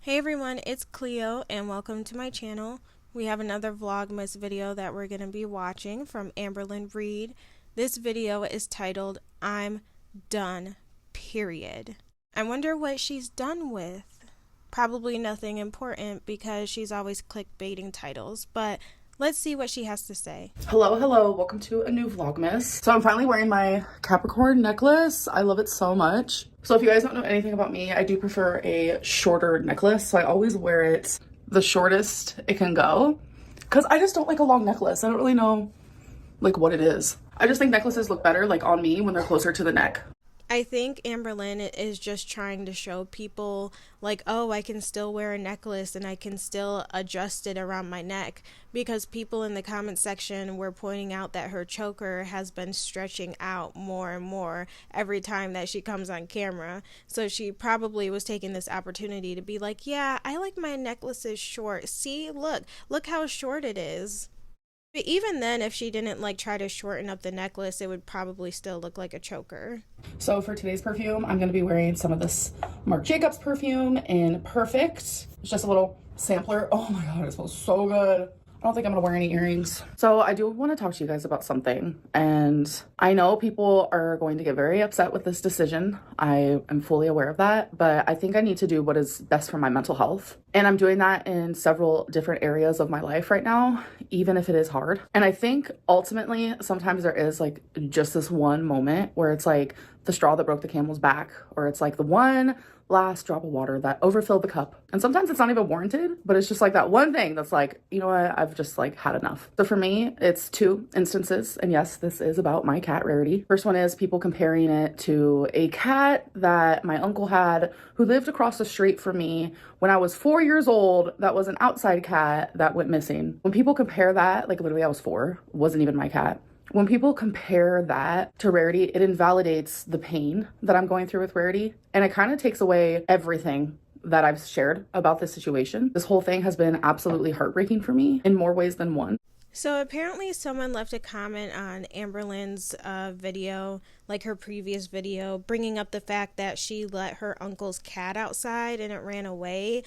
Hey everyone, it's Cleo and welcome to my channel. We have another Vlogmas video that we're going to be watching from Amberlynn Reed. This video is titled, I'm Done, period. I wonder what she's done with. Probably nothing important because she's always clickbaiting titles, but let's see what she has to say. Hello, welcome to a new Vlogmas. So I'm finally wearing my Capricorn necklace. I love it so much. So if you guys don't know anything about me, I do prefer a shorter necklace. So I always wear it the shortest it can go because I just don't like a long necklace. I don't really know like what it is. I just think necklaces look better like on me when they're closer to the neck. I think Amberlynn is just trying to show people like, oh, I can still wear a necklace and I can still adjust it around my neck, because people in the comment section were pointing out that her choker has been stretching out more and more every time that she comes on camera. So she probably was taking this opportunity to be like, yeah, I like my necklaces short. See, look how short it is. But even then, if she didn't like try to shorten up the necklace, it would probably still look like a choker. So for today's perfume, I'm going to be wearing some of this Marc Jacobs perfume in Perfect. It's just a little sampler. Oh my god, it smells so good. I don't think I'm gonna wear any earrings. So I do want to talk to you guys about something, and I know people are going to get very upset with this decision. I am fully aware of that, but I think I need to do what is best for my mental health. And I'm doing that in several different areas of my life right now, even if it is hard. And I think ultimately, sometimes there is like just this one moment where it's like the straw that broke the camel's back, or it's like the one last drop of water that overfilled the cup. And sometimes it's not even warranted, but it's just like that one thing that's like, you know what, I've just like had enough. So for me, it's two instances. And yes, this is about my cat Rarity. First one is people comparing it to a cat that my uncle had who lived across the street from me when I was 4 years old. That was an outside cat that went missing. When people compare that, like literally I was 4, wasn't even my cat. When people compare that to Rarity, it invalidates the pain that I'm going through with Rarity. And it kind of takes away everything that I've shared about this situation. This whole thing has been absolutely heartbreaking for me in more ways than one. So apparently someone left a comment on Amberlynn's video, like her previous video, bringing up the fact that she let her uncle's cat outside and it ran away.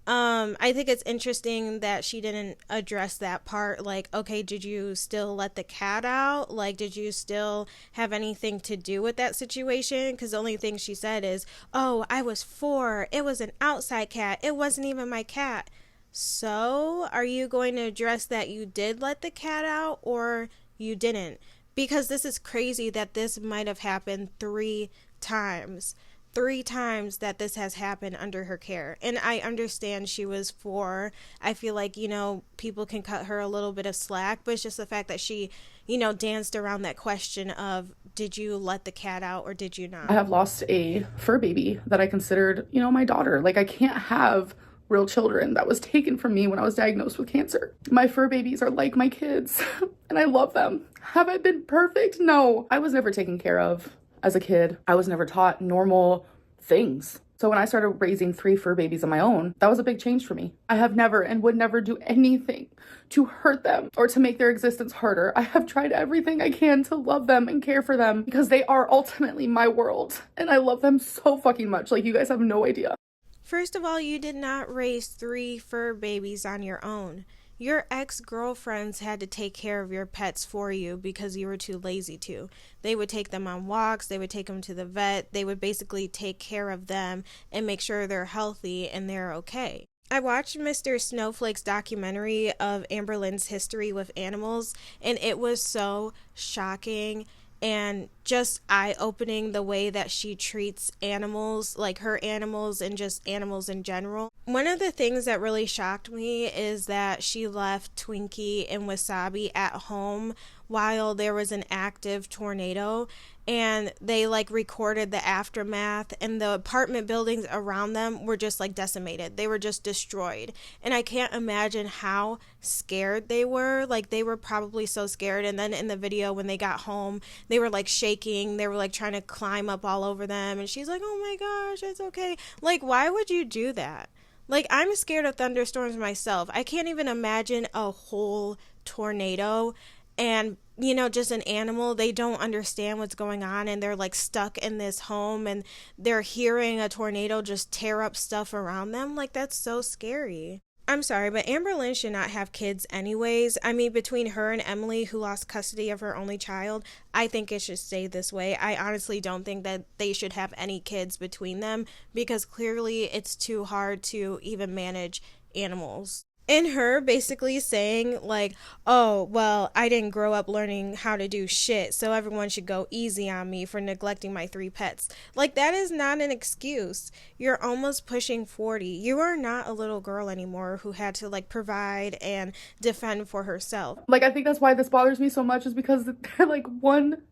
I think it's interesting that she didn't address that part. Like, okay, did you still let the cat out? Like, did you still have anything to do with that situation? Because the only thing she said is, oh, I was 4. It was an outside cat. It wasn't even my cat. So, are you going to address that you did let the cat out or you didn't? Because this is crazy that this might have happened 3 times. 3 times that this has happened under her care. And I understand she was 4. I feel like, you know, people can cut her a little bit of slack, but it's just the fact that she, you know, danced around that question of, did you let the cat out or did you not? I have lost a fur baby that I considered, you know, my daughter. Like, I can't have real children. That was taken from me when I was diagnosed with cancer. My fur babies are like my kids and I love them. Have I been perfect? No. I was never taken care of as a kid. I was never taught normal things. So when I started raising 3 fur babies of my own, that was a big change for me. I have never and would never do anything to hurt them or to make their existence harder. I have tried everything I can to love them and care for them because they are ultimately my world. And I love them so fucking much. Like, you guys have no idea. First of all, you did not raise 3 fur babies on your own. Your ex-girlfriends had to take care of your pets for you because you were too lazy to. They would take them on walks, they would take them to the vet, they would basically take care of them and make sure they're healthy and they're okay. I watched Mr. Snowflake's documentary of Amberlynn's history with animals, and it was so shocking and just eye-opening the way that she treats animals, like her animals and just animals in general. One of the things that really shocked me is that she left Twinkie and Wasabi at home while there was an active tornado, and they like recorded the aftermath, and the apartment buildings around them were just like decimated. They were just destroyed. And I can't imagine how scared they were. Like, they were probably so scared. And then in the video when they got home, they were like shaking, they were like trying to climb up all over them, and she's like, oh my gosh, it's okay. Like, why would you do that? Like, I'm scared of thunderstorms myself. I can't even imagine a whole tornado and just an animal. They don't understand what's going on, and they're like stuck in this home, and they're hearing a tornado just tear up stuff around them. Like, that's so scary. I'm sorry, but Amberlynn should not have kids anyways. I mean, between her and Emily, who lost custody of her only child, I think it should stay this way. I honestly don't think that they should have any kids between them, because clearly it's too hard to even manage animals. And her basically saying, like, oh, well, I didn't grow up learning how to do shit, so everyone should go easy on me for neglecting my 3 pets. Like, that is not an excuse. You're almost pushing 40. You are not a little girl anymore who had to, like, provide and defend for herself. Like, I think that's why this bothers me so much, is because they're, like, one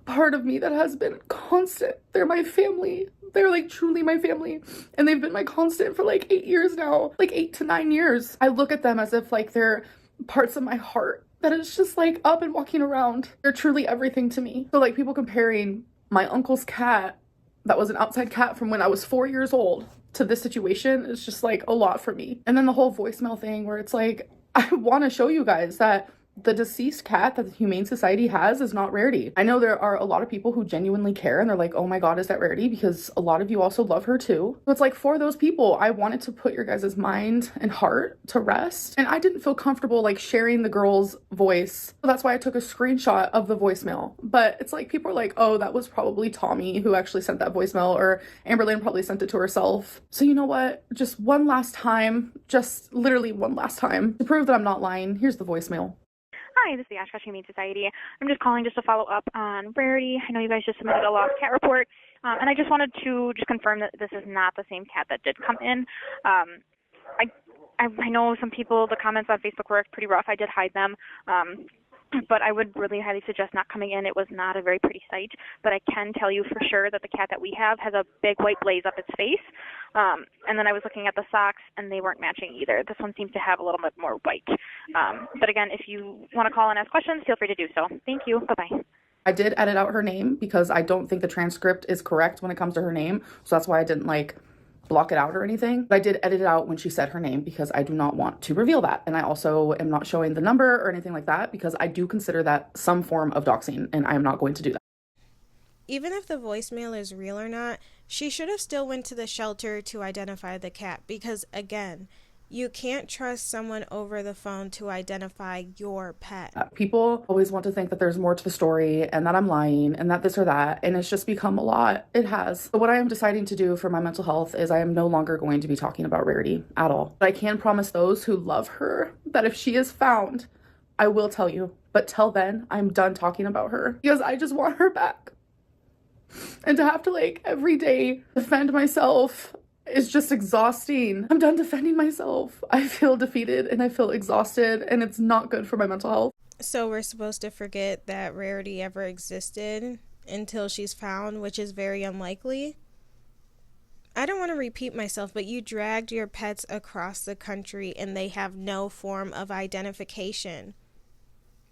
part of me that has been constant. They're my family. They're like truly my family, and they've been my constant for like 8 years now, like 8 to 9 years. I look at them as if like they're parts of my heart that is just like up and walking around. They're truly everything to me. So like people comparing my uncle's cat that was an outside cat from when I was 4 years old to this situation is just like a lot for me. And then the whole voicemail thing where it's like, I want to show you guys that the deceased cat that the Humane Society has is not Rarity. I know there are a lot of people who genuinely care, and they're like, oh my god, is that Rarity? Because a lot of you also love her too. So it's like, for those people, I wanted to put your guys' mind and heart to rest, and I didn't feel comfortable like sharing the girl's voice. So that's why I took a screenshot of the voicemail. But it's like, people are like, oh, that was probably Tommy who actually sent that voicemail, or Amberlynn probably sent it to herself. So you know what? Just one last time, just literally one last time, to prove that I'm not lying, here's the voicemail. Hi, this is the Oshkosh Humane Society. I'm just calling just to follow up on Rarity. I know you guys just submitted a lost cat report, and I just wanted to just confirm that this is not the same cat that did come in. I know some people, the comments on Facebook were pretty rough. I did hide them. But I would really highly suggest not coming in. It was not a very pretty sight, but I can tell you for sure that the cat that we have has a big white blaze up its face. And then I was looking at the socks, and they weren't matching either. This one seems to have a little bit more white. But again, if you want to call and ask questions, feel free to do so. Thank you. Bye-bye. I did edit out her name because I don't think the transcript is correct when it comes to her name. So that's why I didn't like block it out or anything. But I did edit it out when she said her name because I do not want to reveal that. And I also am not showing the number or anything like that because I do consider that some form of doxing, and I am not going to do that. Even if the voicemail is real or not, she should have still went to the shelter to identify the cat, because again, you can't trust someone over the phone to identify your pet. People always want to think that there's more to the story and that I'm lying and that this or that, and it's just become a lot. It has. But what I am deciding to do for my mental health is I am no longer going to be talking about Rarity at all. But I can promise those who love her that if she is found, I will tell you. But till then, I'm done talking about her because I just want her back. And to have to like every day defend myself is just exhausting. I'm done defending myself. I feel defeated and I feel exhausted, and it's not good for my mental health. So we're supposed to forget that Rarity ever existed until she's found, which is very unlikely. I don't want to repeat myself, but you dragged your pets across the country and they have no form of identification.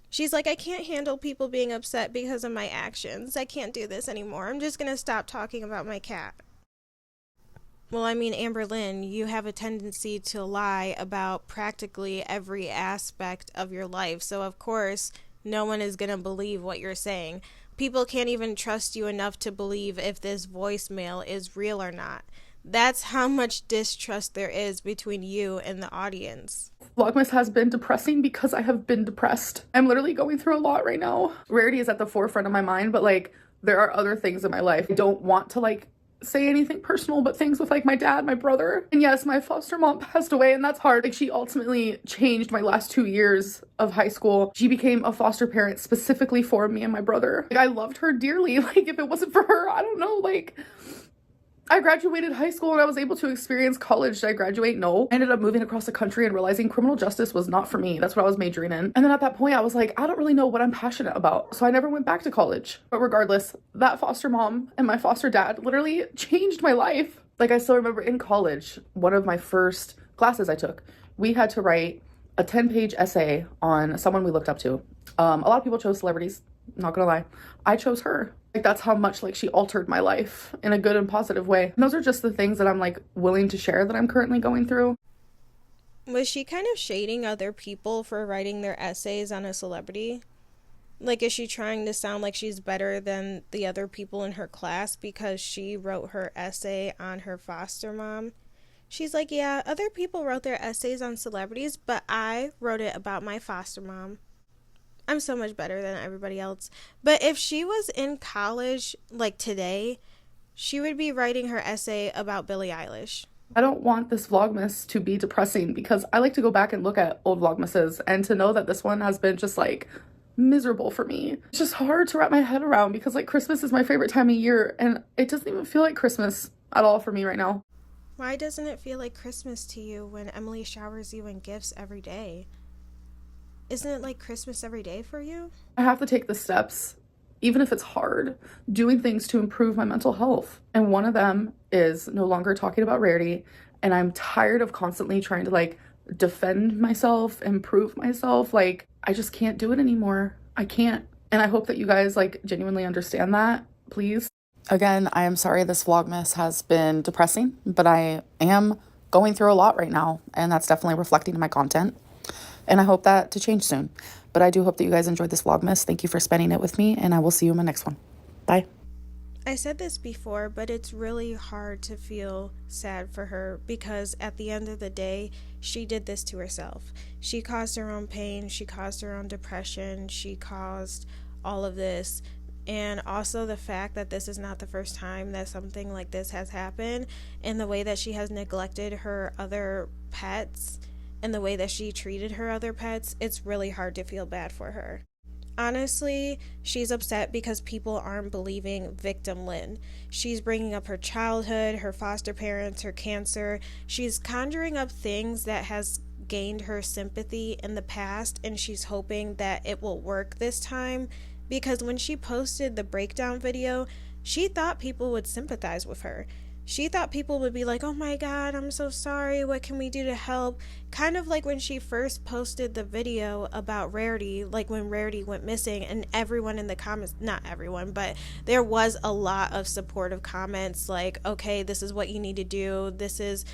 She's like, I can't handle people being upset because of my actions. I can't do this anymore. I'm just going to stop talking about my cat. Well, I mean, Amberlynn, you have a tendency to lie about practically every aspect of your life. So, of course, no one is going to believe what you're saying. People can't even trust you enough to believe if this voicemail is real or not. That's how much distrust there is between you and the audience. Vlogmas has been depressing because I have been depressed. I'm literally going through a lot right now. Rarity is at the forefront of my mind, but like there are other things in my life. I don't want to like say anything personal, but things with like my dad, my brother. And yes, my foster mom passed away, and that's hard. Like, she ultimately changed my last 2 years of high school. She became a foster parent specifically for me and my brother. Like, I loved her dearly. Like, if it wasn't for her, I don't know, like, I graduated high school and I was able to experience college. Did I graduate? No. I ended up moving across the country and realizing criminal justice was not for me. That's what I was majoring in. And then at that point, I was like, I don't really know what I'm passionate about. So I never went back to college. But regardless, that foster mom and my foster dad literally changed my life. Like, I still remember in college, one of my first classes I took, we had to write a 10-page essay on someone we looked up to. A lot of people chose celebrities, not gonna lie. I chose her. Like, that's how much like she altered my life in a good and positive way. And those are just the things that I'm like willing to share that I'm currently going through. Was she kind of shading other people for writing their essays on a celebrity? Like, is she trying to sound like she's better than the other people in her class because she wrote her essay on her foster mom? She's like, yeah, other people wrote their essays on celebrities, but I wrote it about my foster mom. I'm so much better than everybody else. But if she was in college, like today, she would be writing her essay about Billie Eilish. I don't want this Vlogmas to be depressing because I like to go back and look at old Vlogmases, and to know that this one has been just like miserable for me. It's just hard to wrap my head around because like Christmas is my favorite time of year and it doesn't even feel like Christmas at all for me right now. Why doesn't it feel like Christmas to you when Emily showers you in gifts every day? Isn't it like Christmas every day for you? I have to take the steps, even if it's hard, doing things to improve my mental health. And one of them is no longer talking about Rarity. And I'm tired of constantly trying to like defend myself, improve myself. Like, I just can't do it anymore. I can't. And I hope that you guys like genuinely understand that, please. Again, I am sorry this Vlogmas has been depressing, but I am going through a lot right now, and that's definitely reflecting in my content. And I hope that to change soon. But I do hope that you guys enjoyed this Vlogmas. Thank you for spending it with me, and I will see you in my next one. Bye. I said this before, but it's really hard to feel sad for her because at the end of the day, she did this to herself. She caused her own pain, she caused her own depression, she caused all of this. And also the fact that this is not the first time that something like this has happened, and the way that she has neglected her other pets and the way that she treated her other pets, it's really hard to feel bad for her. Honestly, she's upset because people aren't believing Victim Lynn. She's bringing up her childhood, her foster parents, her cancer. She's conjuring up things that has gained her sympathy in the past, and she's hoping that it will work this time, because when she posted the breakdown video, she thought people would sympathize with her. She thought people would be like, oh my God, I'm so sorry, what can we do to help? Kind of like when she first posted the video about Rarity, like when Rarity went missing, and everyone in the comments, not everyone, but there was a lot of supportive comments like, okay, this is what you need to do, this is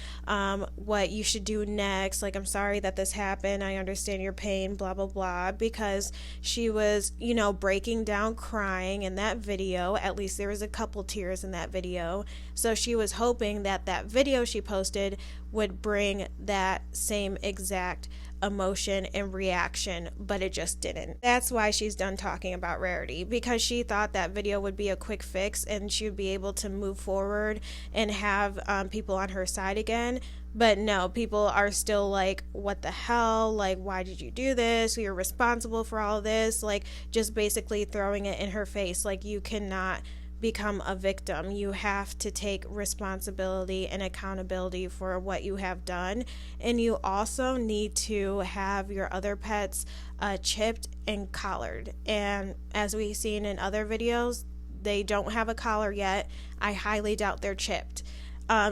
what you should do next, like, I'm sorry that this happened, I understand your pain, blah, blah, blah, because she was, you know, breaking down crying in that video. At least there was a couple tears in that video. So she was hoping that that video she posted would bring that same exact emotion and reaction, but it just didn't. That's why she's done talking about Rarity, because she thought that video would be a quick fix and she would be able to move forward and have people on her side again. But no, people are still like, what the hell? Like, why did you do this? You're responsible for all of this. Like, just basically throwing it in her face. Like, you cannot become a victim. You have to take responsibility and accountability for what you have done, and you also need to have your other pets chipped and collared. And as we've seen in other videos, they don't have a collar yet. I highly doubt they're chipped.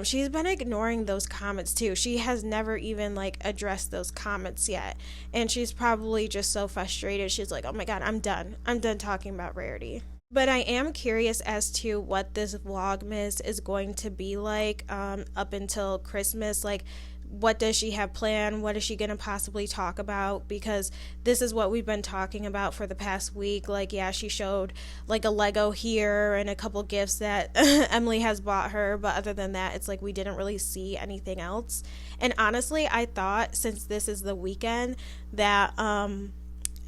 She's been ignoring those comments too. She has never even like addressed those comments yet, and she's probably just so frustrated. She's like, oh my God, I'm done talking about Rarity. But I am curious as to what this Vlogmas is going to be like up until Christmas. Like, what does she have planned? What is she going to possibly talk about? Because this is what we've been talking about for the past week. Like, yeah, she showed like a Lego here and a couple gifts that Emily has bought her. But other than that, it's like we didn't really see anything else. And honestly, I thought since this is the weekend that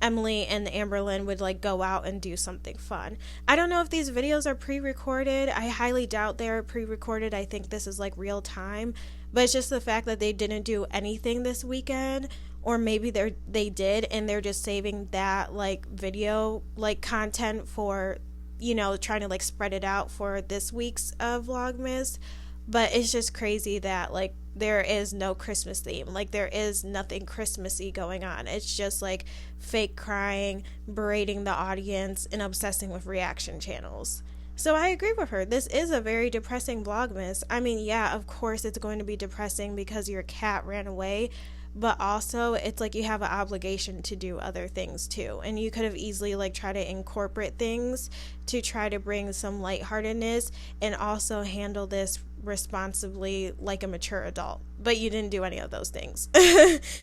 Emily and Amberlynn would like go out and do something fun. I don't know if these videos are pre-recorded. I highly doubt they're pre-recorded. I think this is like real time, but it's just the fact that they didn't do anything this weekend, or maybe they did and they're just saving that like video like content for, you know, trying to like spread it out for this week's Vlogmas. But it's just crazy that like there is no Christmas theme. Like, there is nothing Christmassy going on. It's just like fake crying, berating the audience, and obsessing with reaction channels. So I agree with her. This is a very depressing Vlogmas. I mean, yeah, of course it's going to be depressing because your cat ran away, but also it's like you have an obligation to do other things too. And you could have easily like try to incorporate things to try to bring some lightheartedness and also handle this responsibly like a mature adult. But you didn't do any of those things.